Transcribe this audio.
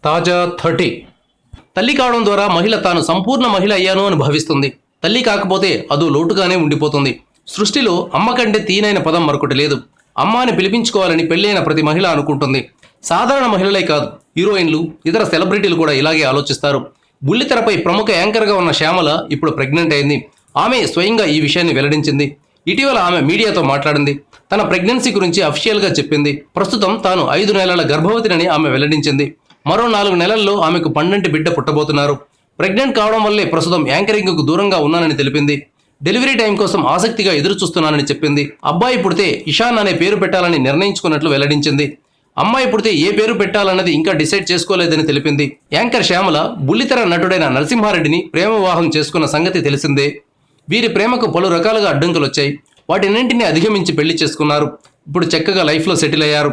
తాజా 30 తల్లి కావడం ద్వారా మహిళ తాను సంపూర్ణ మహిళ అయ్యాను అని భావిస్తుంది. తల్లి కాకపోతే అదో లోటుగానే ఉండిపోతుంది. సృష్టిలో అమ్మ కంటే తీనైన పదం మరొకటి లేదు. అమ్మ అని పిలిపించుకోవాలని పెళ్ళైన ప్రతి మహిళ అనుకుంటుంది. సాధారణ మహిళలే కాదు, హీరోయిన్లు, ఇతర సెలబ్రిటీలు కూడా ఇలాగే ఆలోచిస్తారు. బుల్లితెరపై ప్రముఖ యాంకర్గా ఉన్న శ్యామల ఇప్పుడు ప్రెగ్నెంట్ అయింది. ఆమె స్వయంగా ఈ విషయాన్ని వెల్లడించింది. ఇటీవల ఆమె మీడియాతో మాట్లాడింది. తన ప్రెగ్నెన్సీ గురించి అఫీషియల్గా చెప్పింది. ప్రస్తుతం తాను 5 నెలల గర్భవతినని ఆమె వెల్లడించింది. మరో 4 నెలల్లో ఆమెకు పండంటి బిడ్డ పుట్టబోతున్నారు. ప్రెగ్నెంట్ కావడం వల్లే ప్రస్తుతం యాంకరింగ్కు దూరంగా ఉన్నానని తెలిపింది. డెలివరీ టైం కోసం ఆసక్తిగా ఎదురు చూస్తున్నానని చెప్పింది. అబ్బాయి పుడితే ఇషాన్ అనే పేరు పెట్టాలని నిర్ణయించుకున్నట్లు వెల్లడించింది. అమ్మాయి పుడితే ఏ పేరు పెట్టాలన్నది ఇంకా డిసైడ్ చేసుకోలేదని తెలిపింది. యాంకర్ శ్యామల బుల్లితెర నటుడైన నరసింహారెడ్డిని ప్రేమ వివాహం చేసుకున్న సంగతి తెలిసిందే. వీరి ప్రేమకు పలు రకాలుగా అడ్డంకులు వచ్చాయి. వాటిన్నింటినీ అధిగమించి పెళ్లి చేసుకున్నారు. ఇప్పుడు చక్కగా లైఫ్లో సెటిల్ అయ్యారు.